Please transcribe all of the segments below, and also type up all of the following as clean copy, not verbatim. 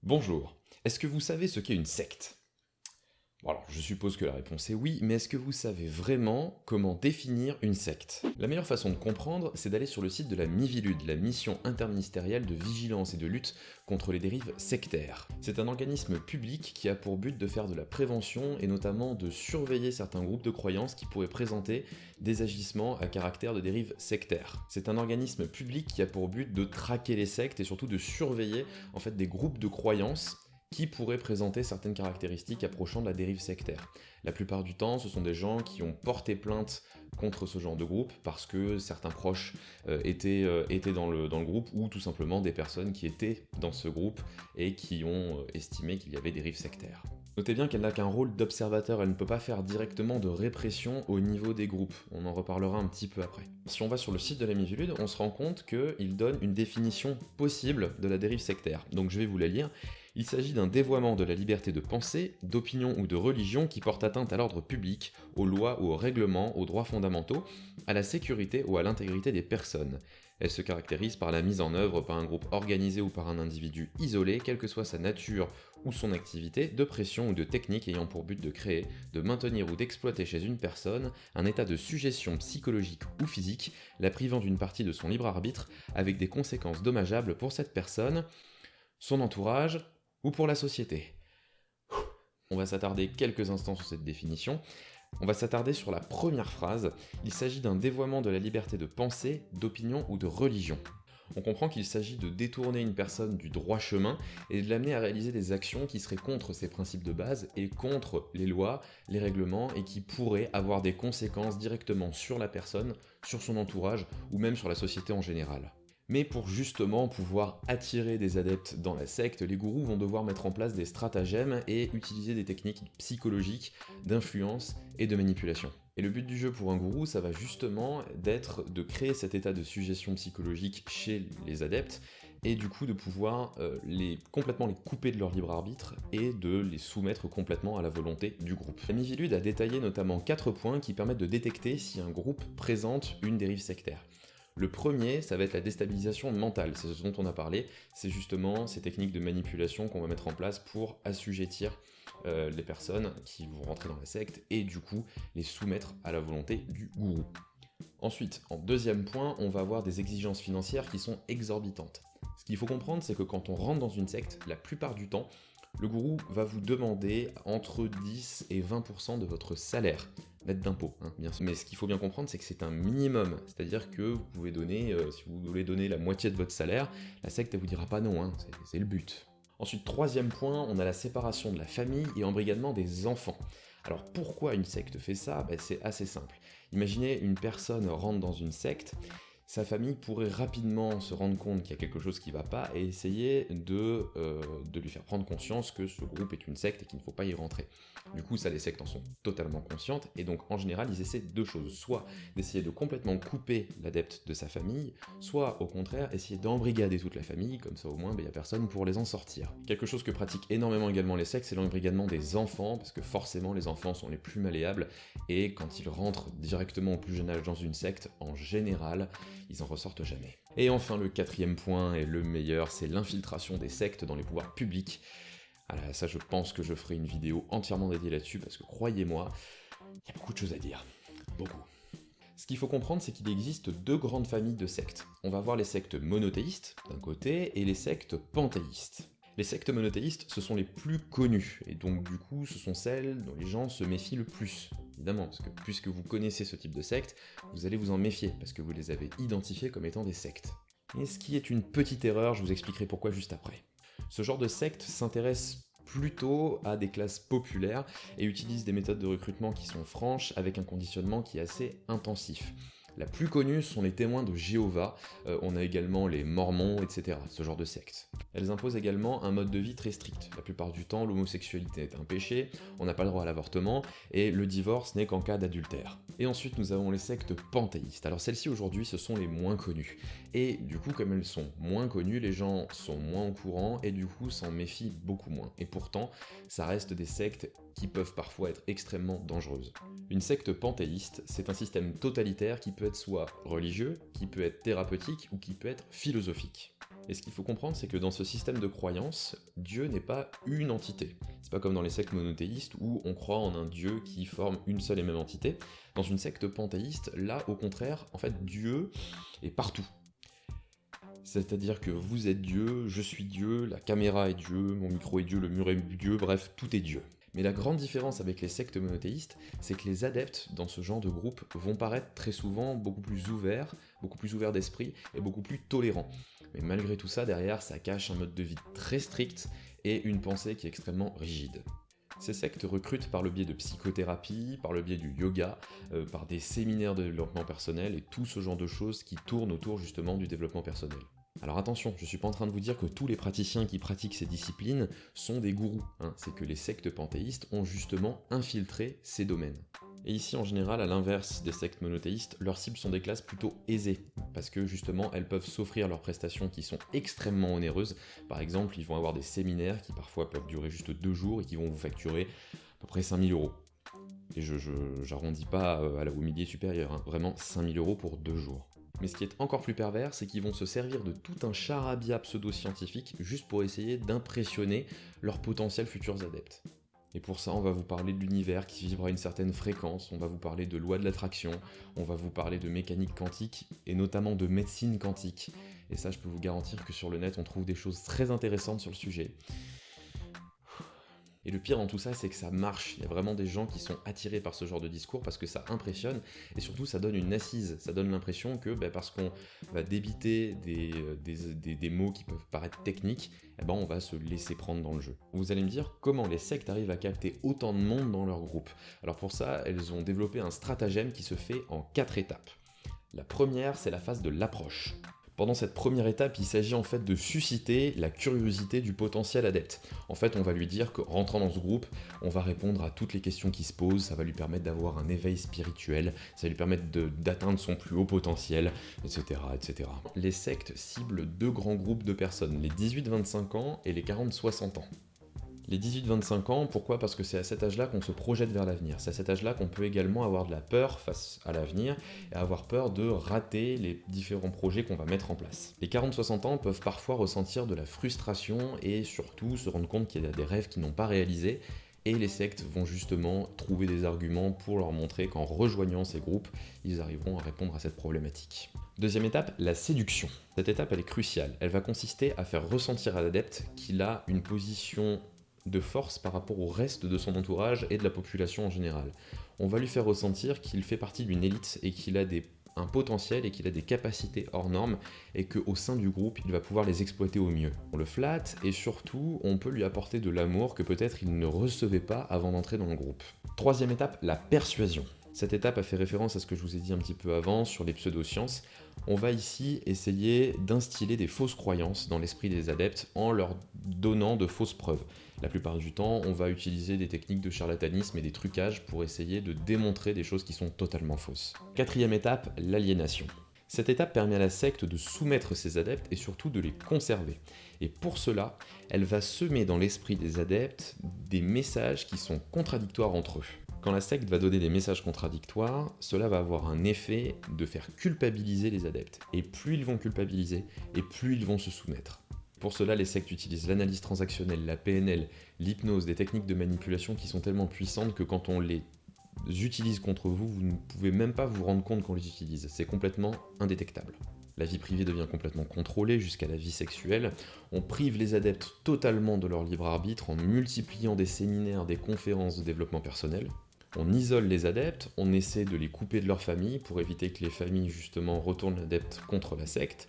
Bonjour, est-ce que vous savez ce qu'est une secte? Bon alors, je suppose que la réponse est oui, mais est-ce que vous savez vraiment comment définir une secte? La meilleure façon de comprendre, c'est d'aller sur le site de la Miviludes, la mission interministérielle de vigilance et de lutte contre les dérives sectaires. C'est un organisme public qui a pour but de faire de la prévention et notamment de surveiller certains groupes de croyances qui pourraient présenter des agissements à caractère de dérive sectaire. C'est un organisme public qui a pour but de traquer les sectes et surtout de surveiller en fait des groupes de croyances qui pourraient présenter certaines caractéristiques approchant de la dérive sectaire. La plupart du temps, ce sont des gens qui ont porté plainte contre ce genre de groupe parce que certains proches étaient dans le groupe, ou tout simplement des personnes qui étaient dans ce groupe et qui ont estimé qu'il y avait dérive sectaire. Notez bien qu'elle n'a qu'un rôle d'observateur, elle ne peut pas faire directement de répression au niveau des groupes, on en reparlera un petit peu après. Si on va sur le site de la Miviludes, on se rend compte qu'il donne une définition possible de la dérive sectaire, donc je vais vous la lire. Il s'agit d'un dévoiement de la liberté de pensée, d'opinion ou de religion qui porte atteinte à l'ordre public, aux lois ou aux règlements, aux droits fondamentaux, à la sécurité ou à l'intégrité des personnes. Elle se caractérise par la mise en œuvre par un groupe organisé ou par un individu isolé, quelle que soit sa nature ou son activité, de pression ou de technique ayant pour but de créer, de maintenir ou d'exploiter chez une personne un état de suggestion psychologique ou physique, la privant d'une partie de son libre arbitre, avec des conséquences dommageables pour cette personne, son entourage, ou pour la société. On va s'attarder quelques instants sur cette définition. On va s'attarder sur la première phrase. Il s'agit d'un dévoiement de la liberté de pensée, d'opinion ou de religion. On comprend qu'il s'agit de détourner une personne du droit chemin et de l'amener à réaliser des actions qui seraient contre ses principes de base et contre les lois, les règlements, et qui pourraient avoir des conséquences directement sur la personne, sur son entourage ou même sur la société en général. Mais pour justement pouvoir attirer des adeptes dans la secte, les gourous vont devoir mettre en place des stratagèmes et utiliser des techniques psychologiques, d'influence et de manipulation. Et le but du jeu pour un gourou, ça va justement d'être de créer cet état de suggestion psychologique chez les adeptes, et du coup de pouvoir complètement les couper de leur libre arbitre et de les soumettre complètement à la volonté du groupe. La Miviludes a détaillé notamment 4 points qui permettent de détecter si un groupe présente une dérive sectaire. Le premier, ça va être la déstabilisation mentale, c'est ce dont on a parlé, c'est justement ces techniques de manipulation qu'on va mettre en place pour assujettir les personnes qui vont rentrer dans la secte et du coup les soumettre à la volonté du gourou. Ensuite, en deuxième point, on va avoir des exigences financières qui sont exorbitantes. Ce qu'il faut comprendre, c'est que quand on rentre dans une secte, la plupart du temps, le gourou va vous demander entre 10 et 20% de votre salaire, net d'impôt, bien sûr. Mais ce qu'il faut bien comprendre, c'est que c'est un minimum, c'est-à-dire que vous pouvez donner, si vous voulez donner la moitié de votre salaire, la secte elle vous dira pas non, c'est le but. Ensuite, troisième point, on a la séparation de la famille et embrigadement des enfants. Alors pourquoi une secte fait ça? C'est assez simple. Imaginez une personne rentre dans une secte, sa famille pourrait rapidement se rendre compte qu'il y a quelque chose qui ne va pas et essayer de lui faire prendre conscience que ce groupe est une secte et qu'il ne faut pas y rentrer. Du coup, ça, les sectes en sont totalement conscientes, et donc en général, ils essaient deux choses, soit d'essayer de complètement couper l'adepte de sa famille, soit au contraire, essayer d'embrigader toute la famille, comme ça au moins, il n'y a personne pour les en sortir. Quelque chose que pratiquent énormément également les sectes, c'est l'embrigadement des enfants, parce que forcément, les enfants sont les plus malléables, et quand ils rentrent directement au plus jeune âge dans une secte, en général, ils en ressortent jamais. Et enfin, le quatrième point, et le meilleur, c'est l'infiltration des sectes dans les pouvoirs publics. Alors ça, je pense que je ferai une vidéo entièrement dédiée là-dessus, parce que croyez-moi, il y a beaucoup de choses à dire. Beaucoup. Ce qu'il faut comprendre, c'est qu'il existe deux grandes familles de sectes. On va voir les sectes monothéistes, d'un côté, et les sectes panthéistes. Les sectes monothéistes, ce sont les plus connues, et donc du coup, ce sont celles dont les gens se méfient le plus. Évidemment, parce que puisque vous connaissez ce type de secte, vous allez vous en méfier, parce que vous les avez identifiées comme étant des sectes. Et ce qui est une petite erreur, je vous expliquerai pourquoi juste après. Ce genre de secte s'intéresse plutôt à des classes populaires et utilise des méthodes de recrutement qui sont franches avec un conditionnement qui est assez intensif. La plus connue sont les témoins de Jéhovah, on a également les mormons, etc., ce genre de secte. Elles imposent également un mode de vie très strict. La plupart du temps, l'homosexualité est un péché, on n'a pas le droit à l'avortement, et le divorce n'est qu'en cas d'adultère. Et ensuite, nous avons les sectes panthéistes. Alors celles-ci, aujourd'hui, ce sont les moins connues. Et du coup, comme elles sont moins connues, les gens sont moins au courant, et du coup, s'en méfient beaucoup moins. Et pourtant, ça reste des sectes qui peuvent parfois être extrêmement dangereuses. Une secte panthéiste, c'est un système totalitaire qui peut être soit religieux, qui peut être thérapeutique ou qui peut être philosophique. Et ce qu'il faut comprendre, c'est que dans ce système de croyance, Dieu n'est pas une entité. C'est pas comme dans les sectes monothéistes où on croit en un Dieu qui forme une seule et même entité. Dans une secte panthéiste, là, au contraire, en fait, Dieu est partout. C'est-à-dire que vous êtes Dieu, je suis Dieu, la caméra est Dieu, mon micro est Dieu, le mur est Dieu, bref, tout est Dieu. Mais la grande différence avec les sectes monothéistes, c'est que les adeptes dans ce genre de groupe vont paraître très souvent beaucoup plus ouverts d'esprit et beaucoup plus tolérants. Mais malgré tout ça, derrière, ça cache un mode de vie très strict et une pensée qui est extrêmement rigide. Ces sectes recrutent par le biais de psychothérapie, par le biais du yoga, par des séminaires de développement personnel et tout ce genre de choses qui tournent autour justement du développement personnel. Alors attention, je suis pas en train de vous dire que tous les praticiens qui pratiquent ces disciplines sont des gourous, c'est que les sectes panthéistes ont justement infiltré ces domaines. Et ici, en général, à l'inverse des sectes monothéistes, leurs cibles sont des classes plutôt aisées, parce que justement, elles peuvent s'offrir leurs prestations qui sont extrêmement onéreuses. Par exemple, ils vont avoir des séminaires qui parfois peuvent durer juste 2 jours et qui vont vous facturer à peu près 5 000 €. Et j'arrondis pas au millier supérieur, vraiment 5 000 € pour 2 jours. Mais ce qui est encore plus pervers, c'est qu'ils vont se servir de tout un charabia pseudo-scientifique juste pour essayer d'impressionner leurs potentiels futurs adeptes. Et pour ça, on va vous parler de l'univers qui vibre à une certaine fréquence, on va vous parler de lois de l'attraction, on va vous parler de mécanique quantique, et notamment de médecine quantique. Et ça, je peux vous garantir que sur le net, on trouve des choses très intéressantes sur le sujet. Et le pire dans tout ça, c'est que ça marche. Il y a vraiment des gens qui sont attirés par ce genre de discours parce que ça impressionne et surtout ça donne une assise. Ça donne l'impression que parce qu'on va débiter des mots qui peuvent paraître techniques, on va se laisser prendre dans le jeu. Vous allez me dire comment les sectes arrivent à capter autant de monde dans leur groupe. Alors pour ça, elles ont développé un stratagème qui se fait en 4 étapes. La première, c'est la phase de l'approche. Pendant cette première étape, il s'agit en fait de susciter la curiosité du potentiel adepte. En fait, on va lui dire qu'en rentrant dans ce groupe, on va répondre à toutes les questions qui se posent, ça va lui permettre d'avoir un éveil spirituel, ça va lui permettre d'atteindre son plus haut potentiel, etc., etc. Les sectes ciblent 2 grands groupes de personnes, les 18-25 ans et les 40-60 ans. Les 18-25 ans, pourquoi ? Parce que c'est à cet âge-là qu'on se projette vers l'avenir. C'est à cet âge-là qu'on peut également avoir de la peur face à l'avenir et avoir peur de rater les différents projets qu'on va mettre en place. Les 40-60 ans peuvent parfois ressentir de la frustration et surtout se rendre compte qu'il y a des rêves qu'ils n'ont pas réalisés. Et les sectes vont justement trouver des arguments pour leur montrer qu'en rejoignant ces groupes, ils arriveront à répondre à cette problématique. Deuxième étape, la séduction. Cette étape, elle est cruciale. Elle va consister à faire ressentir à l'adepte qu'il a une position de force par rapport au reste de son entourage et de la population en général. On va lui faire ressentir qu'il fait partie d'une élite et qu'il a un potentiel et qu'il a des capacités hors normes et qu'au sein du groupe, il va pouvoir les exploiter au mieux. On le flatte et surtout, on peut lui apporter de l'amour que peut-être il ne recevait pas avant d'entrer dans le groupe. Troisième étape, la persuasion. Cette étape a fait référence à ce que je vous ai dit un petit peu avant sur les pseudosciences. On va ici essayer d'instiller des fausses croyances dans l'esprit des adeptes en leur donnant de fausses preuves. La plupart du temps, on va utiliser des techniques de charlatanisme et des trucages pour essayer de démontrer des choses qui sont totalement fausses. Quatrième étape, l'aliénation. Cette étape permet à la secte de soumettre ses adeptes et surtout de les conserver. Et pour cela, elle va semer dans l'esprit des adeptes des messages qui sont contradictoires entre eux. Quand la secte va donner des messages contradictoires, cela va avoir un effet de faire culpabiliser les adeptes. Et plus ils vont culpabiliser, et plus ils vont se soumettre. Pour cela, les sectes utilisent l'analyse transactionnelle, la PNL, l'hypnose, des techniques de manipulation qui sont tellement puissantes que quand on les utilise contre vous, vous ne pouvez même pas vous rendre compte qu'on les utilise. C'est complètement indétectable. La vie privée devient complètement contrôlée jusqu'à la vie sexuelle. On prive les adeptes totalement de leur libre arbitre en multipliant des séminaires, des conférences de développement personnel. On isole les adeptes, on essaie de les couper de leur famille pour éviter que les familles justement retournent l'adepte contre la secte.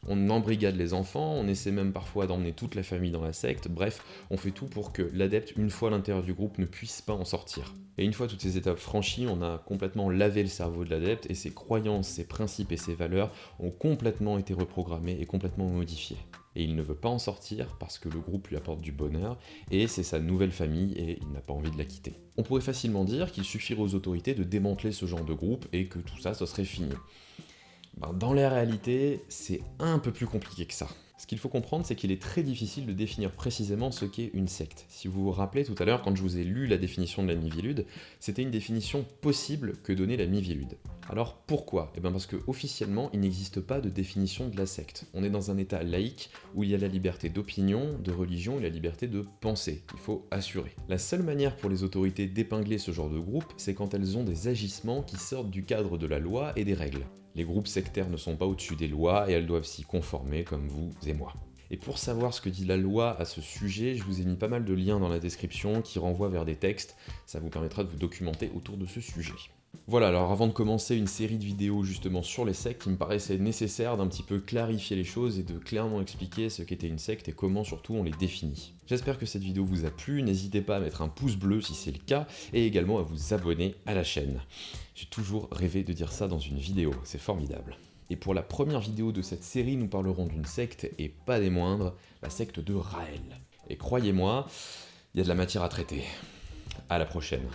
On embrigade les enfants, on essaie même parfois d'emmener toute la famille dans la secte, bref, on fait tout pour que l'adepte, une fois à l'intérieur du groupe, ne puisse pas en sortir. Et une fois toutes ces étapes franchies, on a complètement lavé le cerveau de l'adepte et ses croyances, ses principes et ses valeurs ont complètement été reprogrammés et complètement modifiés. Et il ne veut pas en sortir parce que le groupe lui apporte du bonheur et c'est sa nouvelle famille et il n'a pas envie de la quitter. On pourrait facilement dire qu'il suffirait aux autorités de démanteler ce genre de groupe et que tout ça, ce serait fini. Dans la réalité, c'est un peu plus compliqué que ça. Ce qu'il faut comprendre, c'est qu'il est très difficile de définir précisément ce qu'est une secte. Si vous vous rappelez tout à l'heure, quand je vous ai lu la définition de la Miviludes, c'était une définition possible que donnait la Miviludes. Alors pourquoi ? Eh bien parce qu'officiellement, il n'existe pas de définition de la secte. On est dans un état laïque où il y a la liberté d'opinion, de religion et la liberté de penser. Il faut assurer. La seule manière pour les autorités d'épingler ce genre de groupe, c'est quand elles ont des agissements qui sortent du cadre de la loi et des règles. Les groupes sectaires ne sont pas au-dessus des lois et elles doivent s'y conformer comme vous et moi. Et pour savoir ce que dit la loi à ce sujet, je vous ai mis pas mal de liens dans la description qui renvoient vers des textes, ça vous permettra de vous documenter autour de ce sujet. Voilà, alors avant de commencer une série de vidéos justement sur les sectes, il me paraissait nécessaire d'un petit peu clarifier les choses et de clairement expliquer ce qu'était une secte et comment surtout on les définit. J'espère que cette vidéo vous a plu, n'hésitez pas à mettre un pouce bleu si c'est le cas, et également à vous abonner à la chaîne. J'ai toujours rêvé de dire ça dans une vidéo, c'est formidable. Et pour la première vidéo de cette série, nous parlerons d'une secte, et pas des moindres, la secte de Raël. Et croyez-moi, il y a de la matière à traiter. À la prochaine.